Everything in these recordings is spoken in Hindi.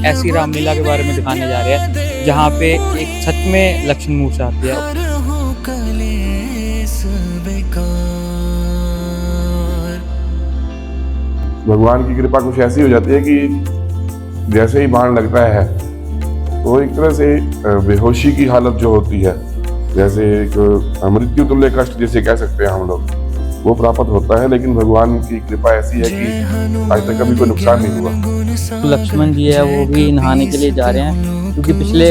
ऐसी रामलीला के बारे में दिखाने जा रहे हैं जहाँ पे एक सच में लक्ष्मण मूर्छा आती है। भगवान की कृपा कुछ ऐसी हो जाती है कि जैसे ही बाण लगता है तो एक तरह से बेहोशी की हालत जो होती है, जैसे एक मृत्यु तुल्य कष्ट जिसे कह सकते हैं हम लोग, वो प्राप्त होता है। लेकिन भगवान की कृपा ऐसी है कि आज तक कभी कोई नुकसान नहीं हुआ। लक्ष्मण जी है वो भी नहाने के लिए जा रहे हैं क्योंकि पिछले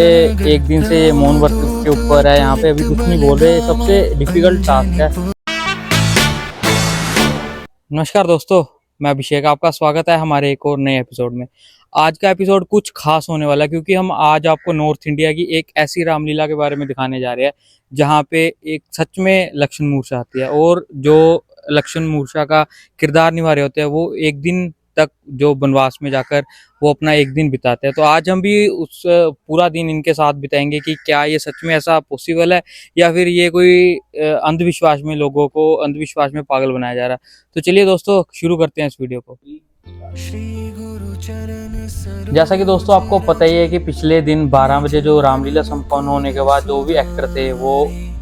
एक दिन से मौन व्रत के ऊपर है। यहाँ पे अभी कुछ नहीं बोल रहे, सबसे डिफिकल्ट टास्क है। नमस्कार दोस्तों, मैं अभिषेक, आपका स्वागत है हमारे एक और नए एपिसोड में। आज का एपिसोड कुछ खास होने वाला है क्योंकि हम आज आपको नॉर्थ इंडिया की एक ऐसी रामलीला के बारे में दिखाने जा रहे हैं जहाँ पे एक सच में लक्ष्मण मूर्छा आती है और जो लक्ष्मण मूर्छा का किरदार निभा रहे होते हैं वो एक दिन तक जो वनवास में जाकर वो अपना एक दिन बिताते हैं। तो आज हम भी उस पूरा दिन इनके साथ बिताएंगे कि क्या ये सच में ऐसा पॉसिबल है या फिर ये कोई अंधविश्वास में लोगों को अंधविश्वास में पागल बनाया जा रहा है। तो चलिए दोस्तों शुरू करते हैं इस वीडियो को। जैसा कि दोस्तों आपको पता ही है कि पिछले दिन 12 बजे जो रामलीला संपन्न होने के बाद जो भी एक्टर थे वो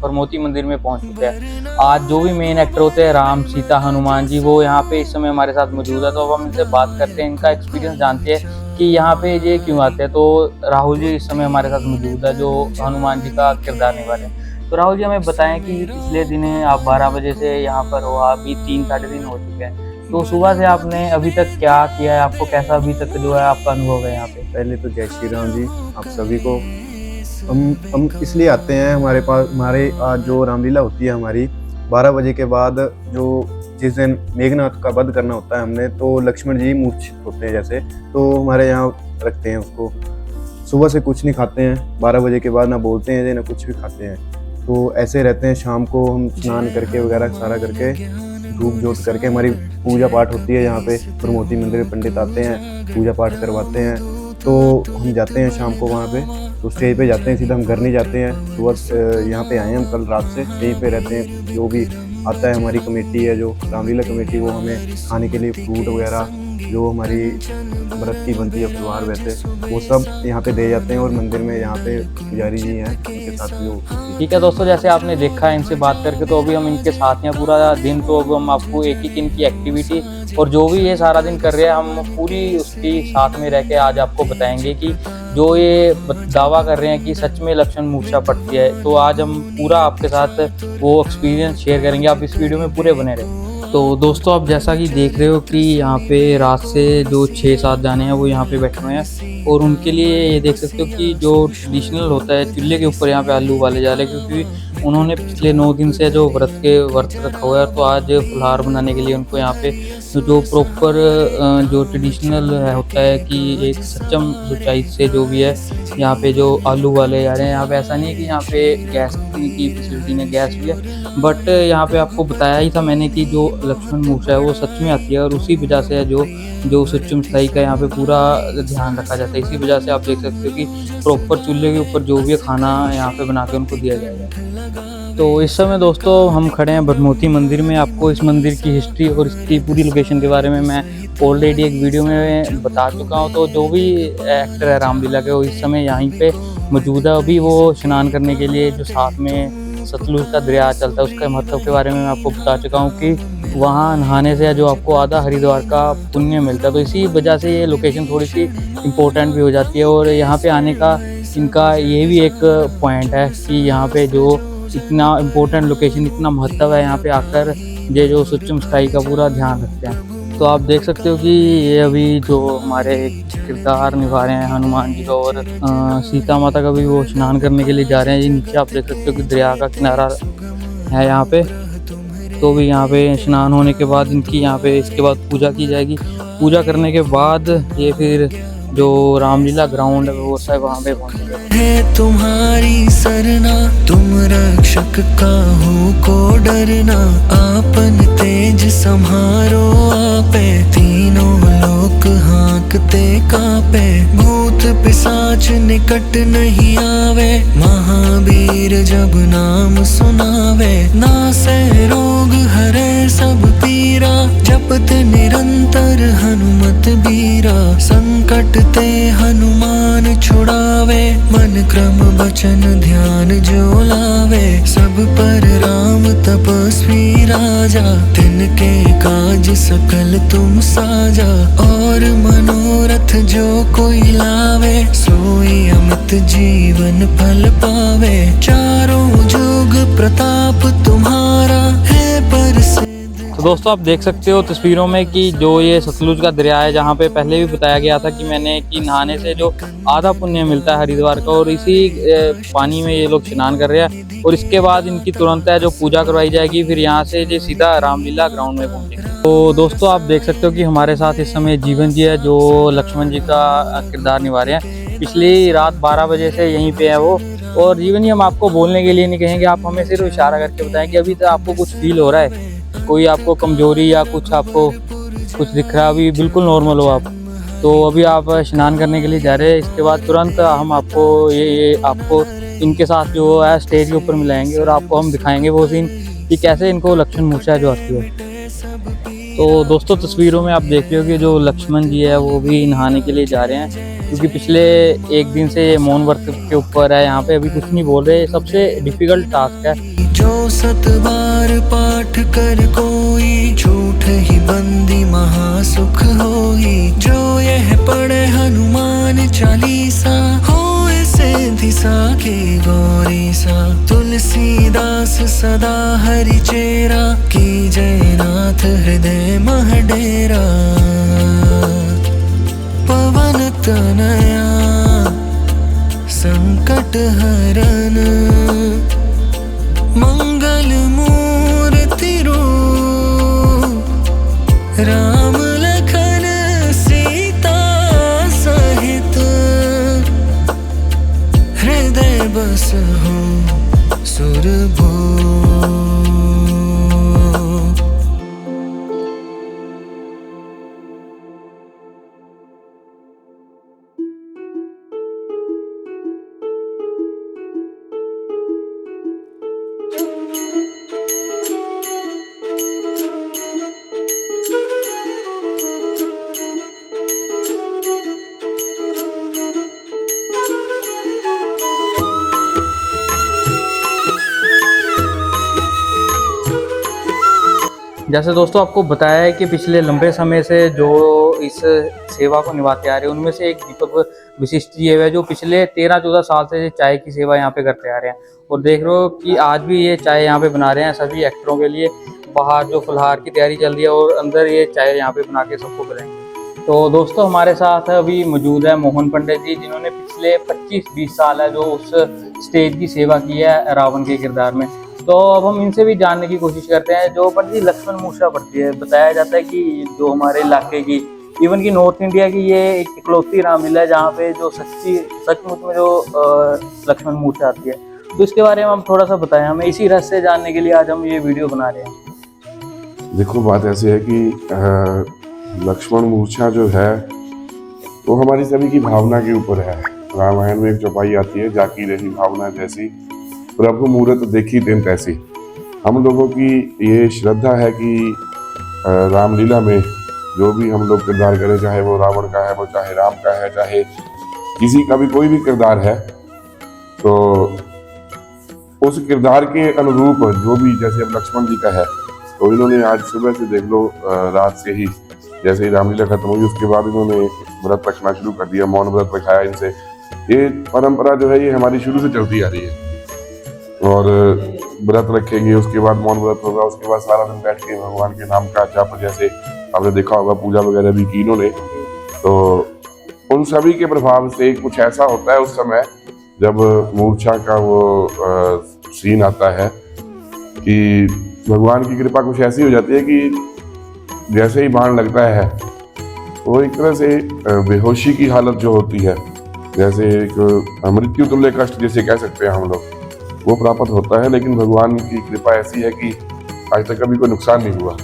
परमोती मंदिर में पहुंच चुके हैं। आज जो भी मेन एक्टर होते हैं राम, सीता, हनुमान जी, वो यहाँ पे इस समय हमारे साथ मौजूद है। तो अब हम इनसे बात करते हैं, इनका एक्सपीरियंस जानते हैं कि यहाँ पे ये क्यों आते हैं। तो राहुल जी इस समय हमारे साथ मौजूद है जो हनुमान जी का किरदार निभा रहे हैं। तो राहुल जी हमें बताएं कि पिछले दिन आप 12 बजे से यहाँ पर हो, अभी 3 साढ़े 3 हो चुके हैं। तो सुबह से आपने अभी तक क्या किया है, आपको कैसा अभी तक जो है आपका अनुभव है यहाँ पे? पहले तो जय श्री राम जी आप सभी को। हम इसलिए आते हैं, हमारे पास आज जो रामलीला होती है हमारी 12 बजे के बाद, जो जिस दिन मेघनाथ का वध करना होता है हमने, तो लक्ष्मण जी मूर्छित होते हैं जैसे, तो हमारे यहाँ रखते हैं उसको। सुबह से कुछ नहीं खाते हैं, 12 बजे के बाद ना बोलते हैं ना कुछ भी खाते हैं। तो ऐसे रहते हैं। शाम को हम स्नान करके वगैरह सारा करके धूप जोत करके हमारी पूजा पाठ होती है। यहाँ पे परमोती मंदिर में पंडित आते हैं, पूजा पाठ करवाते हैं। तो हम जाते हैं शाम को वहाँ पे, तो स्टेज पे जाते हैं, सीधा हम घर नहीं जाते हैं। सुबह यहाँ पे आए हैं हम, कल रात से यहीं पे रहते हैं। जो भी आता है हमारी कमेटी है, जो रामलीला कमेटी, वो हमें खाने के लिए फ्रूट वगैरह जो हमारी व्रत की बनती है फलवार वैसे, वो सब यहाँ पे दे जाते हैं। और मंदिर में यहाँ पे पुजारी जी हैं, उनके साथ जो। ठीक है दोस्तों, जैसे आपने देखा है इनसे बात करके, तो अभी हम इनके साथ हैं पूरा दिन। तो अब हम आपको एक एक इनकी एक्टिविटी और जो भी ये सारा दिन कर रहे हैं हम पूरी उसकी साथ में रह के आज आपको बताएंगे कि जो ये दावा कर रहे हैं कि सच में लक्ष्मण मूर्छा पड़ती है। तो आज हम पूरा आपके साथ वो एक्सपीरियंस शेयर करेंगे, आप इस वीडियो में पूरे बने रहें। तो दोस्तों आप जैसा कि देख रहे हो कि यहाँ पे रात से जो 6-7 जाने हैं वो यहाँ पे बैठे हुए हैं और उनके लिए ये देख सकते हो कि जो ट्रेडिशनल होता है चूल्हे के ऊपर यहाँ पे आलू उबाले जा रहे हैं, क्योंकि उन्होंने पिछले 9 दिन से जो व्रत रखा हुआ है। तो आज फुलहार बनाने के लिए उनको यहाँ पे जो प्रॉपर जो ट्रेडिशनल होता है कि एक सच्चम सच्चाई से जो भी है यहाँ पे जो आलू उबाले जा रहे हैं। यहाँ पे ऐसा नहीं है कि यहाँ पे गैस की फैसिलिटी नहीं, गैस भी है, बट यहाँ पे आपको बताया ही था मैंने कि जो लक्ष्मण मूर्छा है वो सच में आती है और उसी वजह से है जो सच्चम सच्चाई का यहाँ पे पूरा ध्यान रखा जाता है। इसी वजह से आप देख सकते हो कि प्रॉपर चूल्हे के ऊपर जो भी खाना यहाँ पे बना के उनको दिया जाएगा। तो इस समय दोस्तों हम खड़े हैं परमोती मंदिर में। आपको इस मंदिर की हिस्ट्री और इसकी पूरी लोकेशन के बारे में मैं ऑलरेडी एक वीडियो में बता चुका हूँ। तो जो भी एक्टर है रामलीला के वो इस समय यहीं पे मौजूद है। अभी वो स्नान करने के लिए जो साथ में सतलुज का दरिया चलता है उसके महत्व के बारे में मैं आपको बता चुका हूँ कि वहाँ नहाने से जो आपको आधा हरिद्वार का पुण्य मिलता है। तो इसी वजह से ये लोकेशन थोड़ी सी इम्पोर्टेंट भी हो जाती है और यहाँ पे आने का इनका ये भी एक पॉइंट है कि यहाँ पे जो इतना इम्पोर्टेंट लोकेशन, इतना महत्व है, यहाँ पे आकर ये जो सच्चम सच्चाई का पूरा ध्यान रखते हैं। तो आप देख सकते हो कि ये अभी जो हमारे किरदार निभा रहे हैं हनुमान जी का और सीता माता का भी वो स्नान करने के लिए जा रहे हैं। ये नीचे आप देख सकते हो कि दरिया का किनारा है यहाँ पे। तो भी यहाँ पे स्नान होने के बाद इनकी यहाँ पे इसके बाद पूजा की जाएगी। पूजा करने के बाद ये फिर जो रामलीला ग्राउंड है वो सब वहाँ पे पहुँचेंगे। तुम्हारी सरना तुम रक्षक काहू को डरना, आपन तेज संहारो आपे, तीनों लोक हाँकते कापे, भूत पिशाच निकट नहीं आवे, महावीर जब नाम सुनावे, नासे रोग हरे सब पी वीरा जपत निरंतर हनुमत बीरा संकट ते हनुमान छुड़ावे मन क्रम बचन ध्यान जो लावे सब पर राम तपस्वी राजा तिनके काज सकल तुम साजा और मनोरथ जो कोई लावे सोई अमित जीवन फल पावे चारों जुग प्रताप तुम्हारा है प्रसिद्ध। तो दोस्तों आप देख सकते हो तस्वीरों में कि जो ये सतलुज का दरिया है, जहाँ पे पहले भी बताया गया था कि मैंने कि नहाने से जो आधा पुण्य मिलता है हरिद्वार का, और इसी पानी में ये लोग स्नान कर रहे हैं। और इसके बाद इनकी तुरंत है जो पूजा करवाई जाएगी, फिर यहाँ से ये सीधा रामलीला ग्राउंड में पहुँचेंगे। तो दोस्तों आप देख सकते हो कि हमारे साथ इस समय जीवन जी है जो लक्ष्मण जी का किरदार निभा रहे हैं। पिछली रात 12 बजे से यहीं पे है वो। और जीवन जी हम आपको बोलने के लिए नहीं कहेंगे, आप हमें सिर्फ इशारा करके बताएं कि अभी तक आपको कुछ फील हो रहा है, कोई आपको कमजोरी या कुछ आपको कुछ दिख रहा है, अभी बिल्कुल नॉर्मल हो आप। तो अभी आप स्नान करने के लिए जा रहे हैं, इसके बाद तुरंत हम आपको ये आपको इनके साथ जो है स्टेज के ऊपर मिलाएंगे और आपको हम दिखाएंगे वो सीन कि कैसे इनको लक्ष्मण मूर्छा जो आती है। तो दोस्तों तस्वीरों में आप देख रहे हो कि जो लक्ष्मण जी है वो भी नहाने के लिए जा रहे हैं, क्योंकि पिछले एक दिन से ये मौन व्रत के ऊपर है, यहाँ पे अभी कुछ नहीं बोल रहे। सबसे डिफिकल्ट टास्क है। जो 7 बार पाठ कर कोई झूठ ही बंदी महासुख होई जो यह पढ़े हनुमान चालीसा होए से दिशा के गौरी सा तुलसीदास सदा हरि चेरा की जयनाथ हृदय महडेरा पवन तनया संकट हरन मंगल मूर्ति रूप राम लखन सीता सहित हृदय बस हो सुरभू। जैसे दोस्तों आपको बताया है कि पिछले लंबे समय से जो इस सेवा को निभाते आ रहे हैं, उनमें से एक दीपक विशिष्ट जी है जो पिछले 13-14 साल से चाय की सेवा यहाँ पे करते आ रहे हैं। और देख रहे हो कि आज भी ये चाय यहाँ पे बना रहे हैं सभी एक्टरों के लिए। बाहर जो फुलहार की तैयारी चल रही है और अंदर ये चाय यहाँ पे बना के सबको पिलाएंगे। तो दोस्तों हमारे साथ अभी मौजूद है मोहन पंडित जी, जिन्होंने पिछले 25-20 साल है जो उस स्टेज की सेवा की है रावण के किरदार में। तो अब हम इनसे भी जानने की कोशिश करते हैं। जो पंडित जी लक्ष्मण मूर्छा पड़ती है, बताया जाता है कि जो हमारे इलाके की इवन की नॉर्थ इंडिया की ये एक इकलौती रामलीला है जहाँ पे जो सचमुच में जो लक्ष्मण मूर्छा आती है। तो इसके बारे में हम थोड़ा सा बताएं, हमें इसी रहस्य से जानने के लिए आज हम ये वीडियो बना रहे हैं। देखो बात ऐसी है कि लक्ष्मण मूर्छा जो है वो हमारी सभी की भावना के ऊपर है। रामायण में एक चौपाई आती है, जाकी रही भावना जैसी प्रभु मूरत देखी दिन तैसी। हम लोगों की ये श्रद्धा है कि रामलीला में जो भी हम लोग किरदार करें, चाहे वो रावण का है, वो चाहे राम का है, चाहे किसी का भी कोई भी किरदार है, तो उस किरदार के अनुरूप जो भी, जैसे अब लक्ष्मण जी का है तो इन्होंने आज सुबह से देख लो रात से ही जैसे ही रामलीला खत्म हुई उसके बाद इन्होंने व्रत रखना शुरू कर दिया, मौन व्रत रखाया इनसे। ये परंपरा जो है ये हमारी शुरू से चलती आ रही है। और व्रत रखेंगे, उसके बाद मौन व्रत होगा, उसके बाद सारा दिन बैठ के भगवान के नाम का जप, जैसे आपने देखा होगा पूजा वगैरह भी की इन्होंने। तो उन सभी के प्रभाव से कुछ ऐसा होता है उस समय जब मूर्छा का वो सीन आता है कि भगवान की कृपा कुछ ऐसी हो जाती है कि जैसे ही बाण लगता है वो एक तरह से बेहोशी की हालत जो होती है, जैसे एक मृत्यु तुल्य कष्ट जिसे कह सकते हैं हम लोग, वो प्राप्त होता है। लेकिन भगवान की कृपा ऐसी है कि आज तक कभी कोई नुकसान नहीं हुआ।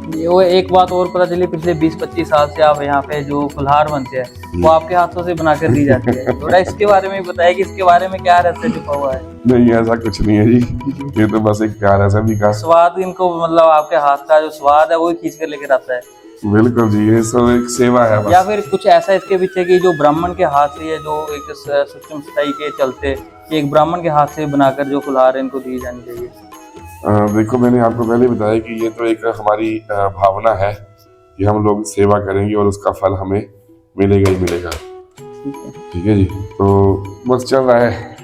वो एक बात और पता चली, पिछले 20-25 साल से आप यहाँ पे जो फुलहार बनते हैं वो आपके हाथों से बनाकर दी जाती है। थोड़ा इसके बारे में बताया कि इसके बारे में क्या रहस्य छुपा हुआ है। नहीं, ऐसा कुछ नहीं है जी, ये तो बस एक प्यार है सभी का। स्वाद इनको मतलब आपके हाथ का जो स्वाद है वो ही खींच कर लेकर आता है। बिल्कुल जी, ये सब एक सेवा है बस। या फिर कुछ ऐसा इसके पीछे की जो ब्राह्मण के हाथ से है, जो एक सूक्ष्म स्थाई के चलते कि एक ब्राह्मण के हाथ से बनाकर जो फुलहार है इनको दी जानी चाहिए। देखो, मैंने आपको पहले बताया कि ये तो एक हमारी भावना है कि हम लोग सेवा करेंगे और उसका फल हमें मिलेगा ही मिलेगा। ठीक है जी, तो बस चल रहा है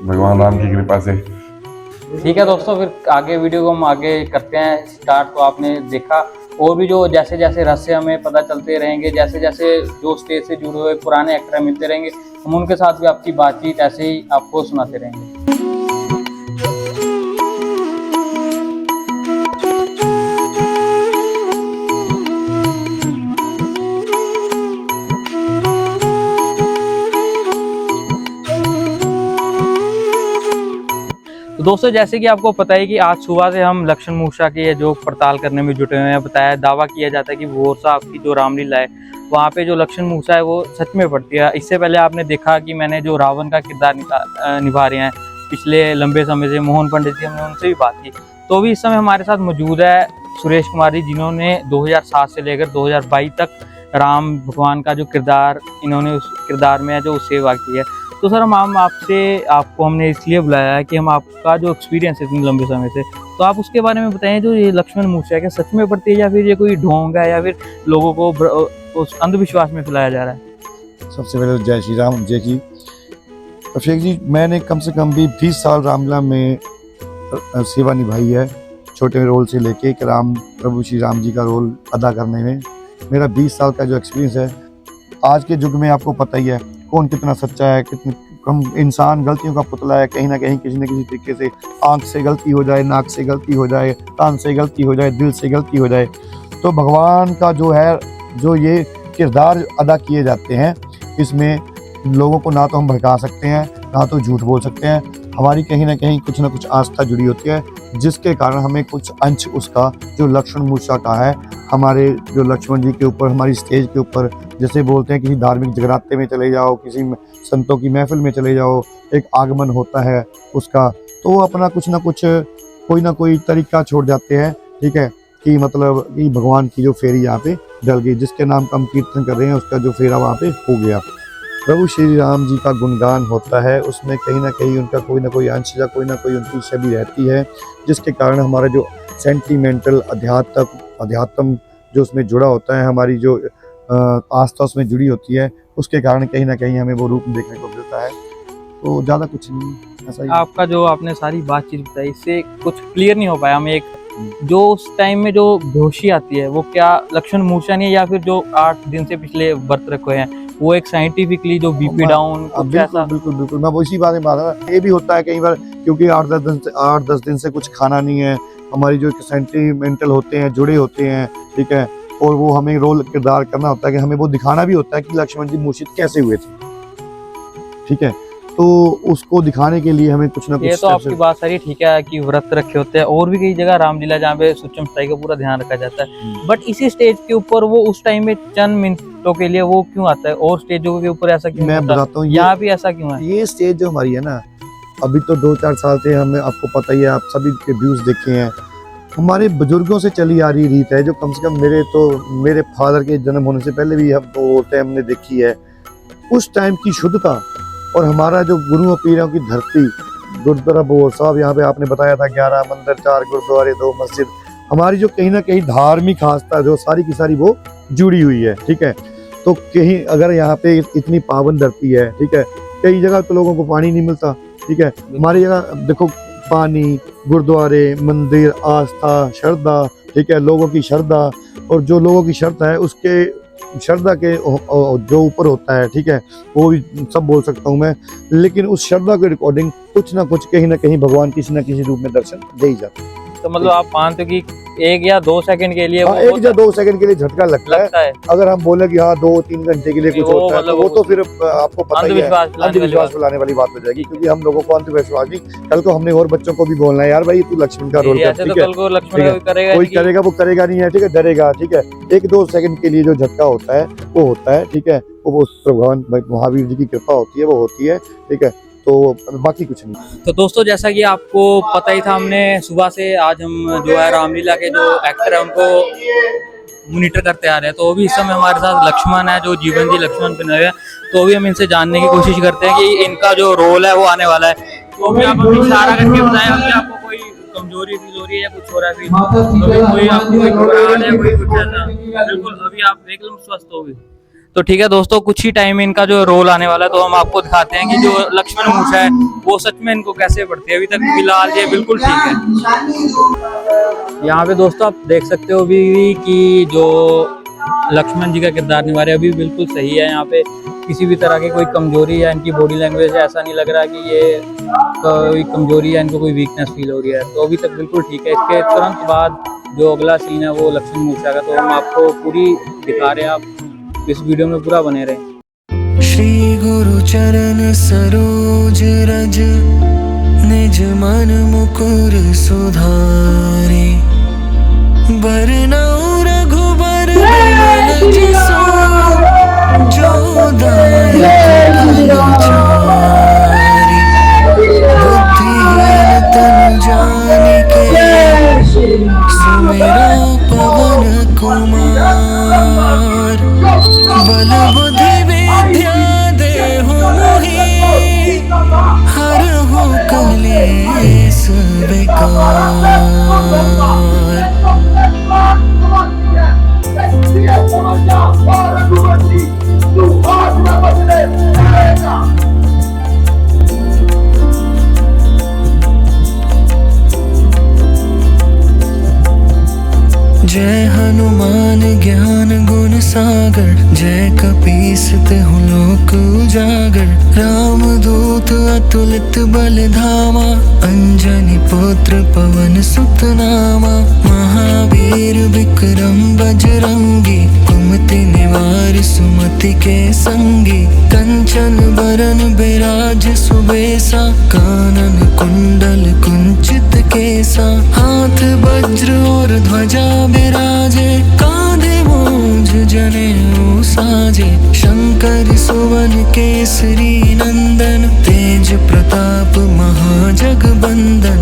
भगवान राम की कृपा से। ठीक है दोस्तों, फिर आगे वीडियो को हम आगे करते हैं स्टार्ट। तो आपने देखा और भी जो जैसे जैसे रहस्य हमें पता चलते रहेंगे, जैसे जैसे जो स्टेज से जुड़े हुए पुराने एक्टर मिलते रहेंगे, हम उनके साथ भी आपकी बातचीत ऐसे ही आपको सुनाते रहेंगे। तो दोस्तों, जैसे कि आपको पता है कि आज सुबह से हम लक्ष्मण मूसा की जो पड़ताल करने में जुटे हुए हैं। बताया, दावा किया जाता है कि भोर साहब की जो रामलीला है वहाँ पे जो लक्ष्मण मूसा है वो सच में पड़ती है। इससे पहले आपने देखा कि मैंने जो रावण का किरदार निभा रहे हैं पिछले लंबे समय से, मोहन पंडित जी, हमने उनसे भी बात की। तो भी इस समय हमारे साथ मौजूद है सुरेश कुमार जी, जिन्होंने 2007 से लेकर 2022 तक राम भगवान का जो किरदार इन्होंने उस किरदार में है जो सेवा की है। तो सर, हम आपको हमने इसलिए बुलाया है कि हम आपका जो एक्सपीरियंस है इतने लंबे समय से, तो आप उसके बारे में बताएं। जो ये लक्ष्मण मूसा है क्या सच में पड़ती है या फिर ये कोई ढोंग है या फिर लोगों को उस अंधविश्वास में फैलाया जा रहा है? सबसे पहले तो जय श्री राम। जय जी अभिषेक जी, मैंने कम से कम भी 20 साल रामलीला में सेवा निभाई है, छोटे रोल से लेके कि राम प्रभु श्री राम जी का रोल अदा करने में मेरा 20 साल का जो एक्सपीरियंस है। आज के युग में आपको पता ही है कौन कितना सच्चा है, कितने कम इंसान गलतियों का पुतला है। कहीं ना कहीं किसी न किसी तरीके से आंख से गलती हो जाए, नाक से गलती हो जाए, कान से गलती हो जाए, दिल से गलती हो जाए। तो भगवान का जो है, जो ये किरदार अदा किए जाते हैं, इसमें लोगों को ना तो हम भड़का सकते हैं, ना तो झूठ बोल सकते हैं। हमारी कहीं ना कहीं कुछ ना कुछ आस्था जुड़ी होती है, जिसके कारण हमें कुछ अंश उसका जो लक्ष्मण मूसा का है, हमारे जो लक्ष्मण जी के ऊपर, हमारी स्टेज के ऊपर, जैसे बोलते हैं किसी धार्मिक जगराते में चले जाओ, किसी संतों की महफिल में चले जाओ, एक आगमन होता है उसका, तो वो अपना कुछ ना कुछ कोई ना कोई तरीका छोड़ जाते हैं। ठीक है, कि मतलब कि भगवान की जो फेरी यहाँ पे डल गई, जिसके नाम का हम कीर्तन कर रहे हैं, उसका जो फेरा वहाँ पे हो गया। प्रभु श्री राम जी का गुणगान होता है, उसमें कहीं ना कहीं उनका कोई ना कोई अंश या कोई ना कोई उनकी छवि रहती है, जिसके कारण हमारा जो सेंटिमेंटल अध्यात्म जो उसमें जुड़ा होता है, हमारी जो आस्था उसमें जुड़ी होती है, उसके कारण कहीं ना कहीं हमें वो रूप देखने को मिलता है। तो ज़्यादा कुछ नहीं, ऐसा ही। आपका जो आपने सारी बातचीत बताई, इससे कुछ क्लियर नहीं हो पाया हमें। एक जो उस टाइम में जो बेहोशी आती है वो क्या लक्ष्मण मूसा नहीं है या फिर जो 8 दिन से पिछले व्रत रखे हैं वो एक साइंटिफिकली जो बीपी डाउन कुछ ऐसा? बिल्कुल बिल्कुल, मैं वो इसी बारे में बात कर रहा हूं। ये भी होता है कई बार, क्योंकि 8-10 दिन से कुछ खाना नहीं है, हमारी जो सेंटिमेंटल होते हैं, जुड़े होते हैं, ठीक है, और वो हमें रोल किरदार करना होता है कि हमें वो दिखाना भी होता है कि लक्ष्मण जी मूर्छित कैसे हुए थे। ठीक है, तो उसको दिखाने के लिए हमें कुछ ना कुछ। ये तो आपकी बात सारी ठीक है कि व्रत रखे होते हैं, और भी कई जगह रामलीला जहाँ पे सूक्ष्म स्थाई का पूरा ध्यान रखा जाता है, बट इसी स्टेज के ऊपर वो उस टाइम में चंद मिनटों के लिए वो क्यों आता है, और स्टेजों के ऊपर ऐसा क्यों? मैं बताता हूँ, यहाँ भी ऐसा क्यों है? ये स्टेज जो हमारी है ना, अभी तो 2-4 साल से हमें, आपको पता ही है, आप सभी के व्यूज देखे हैं, हमारे बुजुर्गों से चली आ रही रीत है, जो कम से कम मेरे फादर के जन्म होने से पहले भी हम बोलते हैं, हमने देखी है। उस टाइम की शुद्धता और हमारा जो गुरुओं पीरों की धरती, गुरुद्वारा बोर साहब, यहाँ पे आपने बताया था 11 मंदिर, 4 गुरुद्वारे, 2 मस्जिद, हमारी जो कहीं ना कहीं धार्मिक आस्था जो सारी की सारी वो जुड़ी हुई है। ठीक है, तो कहीं अगर यहाँ पे इतनी पावन धरती है, ठीक है, कई जगह तो लोगों को पानी नहीं मिलता। ठीक है, हमारी जगह देखो, पानी, गुरुद्वारे, मंदिर, आस्था, श्रद्धा, ठीक है, लोगों की श्रद्धा, और जो लोगों की श्रद्धा है उसके श्रद्धा के जो ऊपर होता है, ठीक है, वो भी सब बोल सकता हूँ मैं, लेकिन उस श्रद्धा के अकॉर्डिंग कुछ ना कुछ कहीं ना कहीं भगवान किसी ना किसी रूप में दर्शन दे ही जाता है। तो मतलब आप मानते हो कि 1 या 2 सेकंड के लिए हाँ, 1 या 2 सेकंड के लिए झटका लगता है। है। अगर हम बोले कि हाँ 2-3 घंटे के लिए कुछ वो होता है तो मतलब वो तो फिर आपको पता ही है अंधविश्वास वाली फैलाने वाली बात हो जाएगी, क्योंकि हम लोगों को अंधविश्वास नहीं, कल को हमने और बच्चों को भी बोलना है यार भाई तू लक्ष्मण का रोल बात। कर, ऐसे तो ठीक है, कल को लक्ष्मण ठीक है। कोई करेगा कोई नहीं कि- करेगा वो करेगा नहीं है, ठीक है, डरेगा, ठीक है। 1-2 सेकंड के लिए जो झटका होता है वो होता है, ठीक है, वो भगवान महावीर जी की कृपा होती है, वो होती है, ठीक है, तो बाकी कुछ नहीं। तो दोस्तों जैसा कि आपको पता ही था, हमने सुबह से आज हम जो है रामलीला के जो एक्टर है उनको मॉनिटर करते आ रहे हैं। तो अभी इस समय हमारे साथ लक्ष्मण है, जो जीवन जी लक्ष्मण बने है। तो अभी हम इनसे जानने की कोशिश करते हैं कि इनका जो रोल है वो आने वाला है। तो अभी आप अपनी इशारा करके बताएं कि आपको कोई कमजोरी फील हो रही है या कुछ हो रहा है फील, तो अभी कोई आपको कोई घबराहट है, कोई कुछ ऐसा? बिल्कुल, अभी आप एकदम स्वस्थ हो गए। तो ठीक है दोस्तों, कुछ ही टाइम में इनका जो रोल आने वाला है, तो हम आपको दिखाते हैं कि जो लक्ष्मण मूछा है वो सच में इनको कैसे बढ़ती है। अभी तक फिलहाल ये बिल्कुल ठीक है। यहाँ पे दोस्तों आप देख सकते हो अभी कि जो लक्ष्मण जी का किरदार निभा रहे हैं अभी बिल्कुल सही है। यहाँ पे किसी भी तरह की कोई कमजोरी या इनकी बॉडी लैंग्वेज है ऐसा नहीं लग रहा कि ये कोई कमजोरी या इनको कोई वीकनेस फील हो रही है। तो अभी तक बिल्कुल ठीक है। इसके तुरंत बाद जो अगला सीन है वो लक्ष्मण मूछा का, तो हम आपको पूरी दिखा रहे हैं, आप इस वीडियो में पूरा बने रहे। श्री गुरु चरण सरोज रज निज मन मुकुर सुधारे, बरनउँ रघुबर बिमल जिसु, जो दायक फल चारि। बुद्धिहीन तनु जानिके, सुमिरौ पवन कुमार। बल बुद्धि विद्या देहु मोहि, हरहु कलेस विकार। जय हनुमान ज्ञान गुण सागर, जय कपीस तिहुँ लोक उजागर। राम दूत अतुलित बल धामा, अंजनी पुत्र पवन सुत नामा। महावीर विक्रम बजरंगी, कुमति निवार सुमति के संगी। कंचन बरन बिराज सुबेसा, कानन कुंडल कुंचित केसा। हाथ वज्र और ध्वजा बिराजे, कांधे मूंज जनेऊ साजे। शंकर सुवन केसरी नंदन, तेज प्रताप महाजगबंदन।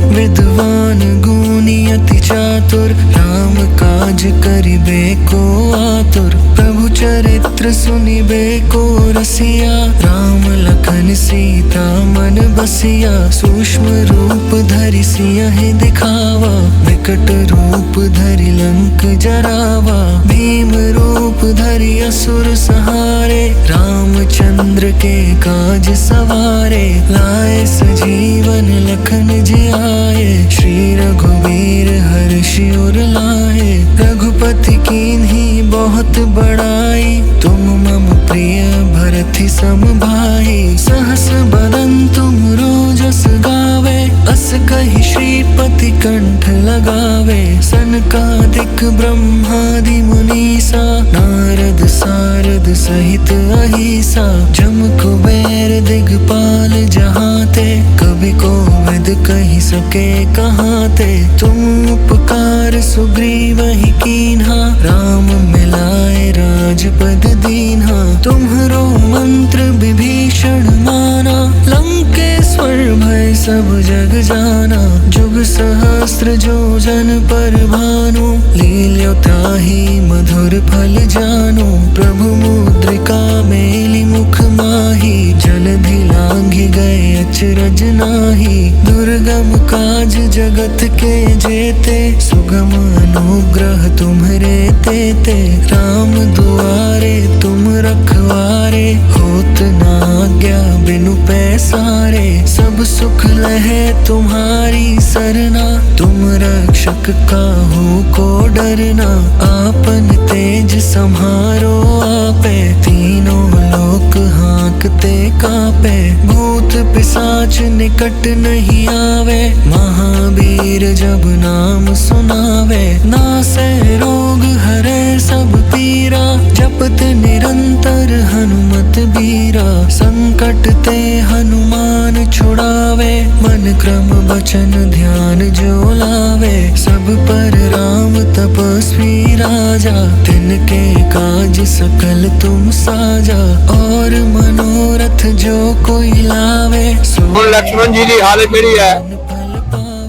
विद्वान गुणी अति चातुर, राम काज करिबे को आतुर। प्रभु चरित्र सुनिबे को रसिया, राम लखन सीता मन बसिया। सूक्ष्म रूप धरि सियहि दिखावा, विकट रूप धरि लंक जरावा। भीम रूप धरि असुर संहारे, रामचंद्र के काज सवारे। लाए सजीवन लखन जियाए, श्री रघुवीर हर्षि उर लाए। रघुपति कीन्ही बहुत बड़ाई, तुम मम प्रिय भरति सम भाई। सहस बदन तुम रोजस गावे, अस कहि श्रीपति कंठ लगावे। सनकादिक ब्रह्मादि मुनीसा, नारद सारद सहित अहिसा। जम कुबेर दिगपाल जहाते, कवि कोविद कहि सके कहाते। तुम उपकार सुग्रीवहि कीन्हा, राम मिलाए राजपद दीन्हा। तुम्हरो मंत्र विभीषण माना, लंकेश्वर भय सब जग जाना। जुग सहस्त्र जो जन पर भानु, लील्यो ताहि मधुर फल जानु। प्रभु मुद्रिका मेलि मुख माहि, जलधि लांघि गए अचरज नाही। दुर्गम काज जगत के जेते, सुगम अनुग्रह तुम्हरे तेते। राम दुआरे तुम रखवारे, होत न आज्ञा बिनु पैसारे। सब सुख लहे तुम्हारी सरना, तुम रक्षक काहू को डरना। आपन तेज सम्हारो आपे, तीनों लोक हाथ देखते कांपे, भूत पिशाच निकट नहीं आवे, महावीर जब नाम सुनावे, नासे रोग हरे सब पीरा, जपत निरंतर हनुमत बीरा, संकट ते हनुमान छुड़ावे, मन क्रम वचन ध्यान जो लावे, सब पर राम तपस्वी राजा, तिनके काज सकल तुम साजा, और मनोरथ जो कोई लावे, ਹੁਣ ਲक्ष्मण जी की हालत ਜਿਹੜੀ है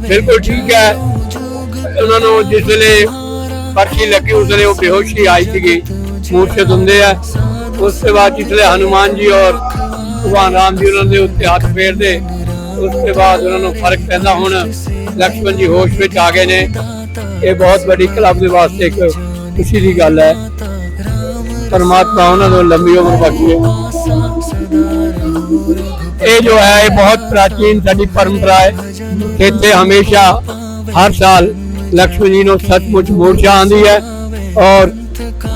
बिल्कुल ठीक है। उन्होंने जिस ਵੇਲੇ पर्ची लगी उस ਵੇਲੇ वो बेहोशी आई थी, मूर्छित ਹੁੰਦੇ ਆ। उसके बाद जिसले हनुमान जी और भगवान राम जी उन्होंने उत्ते हाथ फेर दे, उसके बाद उन्होंने फर्क पैदा हुण लक्ष्मण जी होश ਵਿੱਚ आ गए ने। ये बहुत बड़ी क्लब के वास्ते एक खुशी की गल है। परमात्मा उन्होंने लंबी उम्र बख्शे। ये जो है ये बहुत प्राचीन साडी परंपरा है। इत्थे हमेशा हर साल लक्ष्मण जी को सचमुच मूर्छा आंदी है, और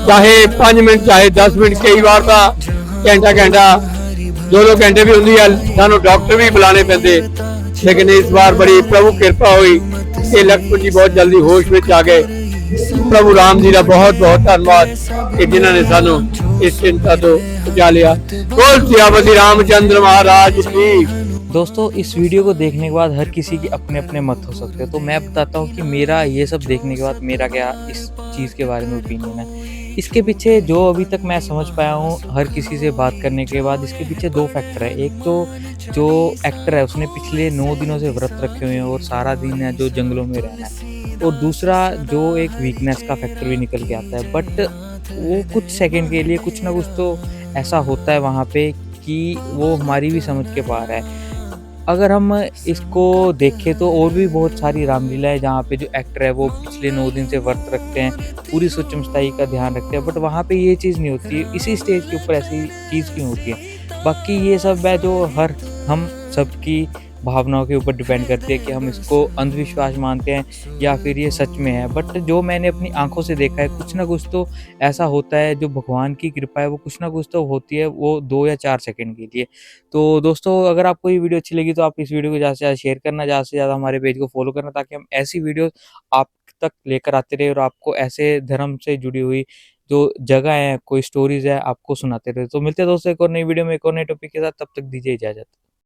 चाहे 5 मिनट चाहे 10 मिनट, कई बार तो घंटा 2 घंटे भी होंगी है, सानू डॉक्टर भी बुलाने पैंदे। लेकिन इस बार बड़ी प्रभु कृपा हुई कि लक्ष्मण जी बहुत जल्दी होश में आ गए। प्रभु राम जी का बहुत बहुत धन्यवाद कि जिन्होंने सानू इस चिंता तो बचा लिया। बोल सियापति रामचंद्र महाराज की। दोस्तों, इस वीडियो को देखने के बाद हर किसी के अपने अपने मत हो सकते हैं, तो मैं बताता हूँ कि मेरा ये सब देखने के बाद मेरा क्या इस चीज़ के बारे में ओपिनियन है। इसके पीछे जो अभी तक मैं समझ पाया हूँ हर किसी से बात करने के बाद, इसके पीछे 2 फैक्टर है। एक तो जो एक्टर है उसने पिछले 9 दिनों से व्रत रखे हुए हैं और सारा दिन है जो जंगलों में रहना है, और दूसरा जो एक वीकनेस का फैक्टर भी निकल के आता है। बट वो कुछ सेकंड के लिए कुछ ना कुछ तो ऐसा होता है वहाँ पे कि वो हमारी भी समझ के बाहर है। अगर हम इसको देखें तो और भी बहुत सारी रामलीला है जहाँ पे जो एक्टर है वो पिछले 9 दिन से व्रत रखते हैं, पूरी सूक्ष्मताई का ध्यान रखते हैं, बट वहाँ पे ये चीज़ नहीं होती है। इसी स्टेज के ऊपर ऐसी चीज़ क्यों होती है? बाकी ये सब है जो हम सबकी भावनाओं के ऊपर डिपेंड करती है कि हम इसको अंधविश्वास मानते हैं या फिर ये सच में है। बट जो मैंने अपनी आंखों से देखा है, कुछ ना कुछ तो ऐसा होता है, जो भगवान की कृपा है वो कुछ ना कुछ तो होती है, वो 2 या 4 सेकंड के लिए। तो दोस्तों, अगर आपको ये वीडियो अच्छी लगी तो आप इस वीडियो को ज़्यादा से ज़्यादा शेयर करना, ज़्यादा से ज़्यादा हमारे पेज को फॉलो करना, ताकि हम ऐसी वीडियो आप तक लेकर आते रहे और आपको ऐसे धर्म से जुड़ी हुई जो जगह है, कोई स्टोरीज है, आपको सुनाते रहे। तो मिलते हैं दोस्तों एक और नई वीडियो में एक और नए टॉपिक के साथ, तब तक दीजिए इजाज़त।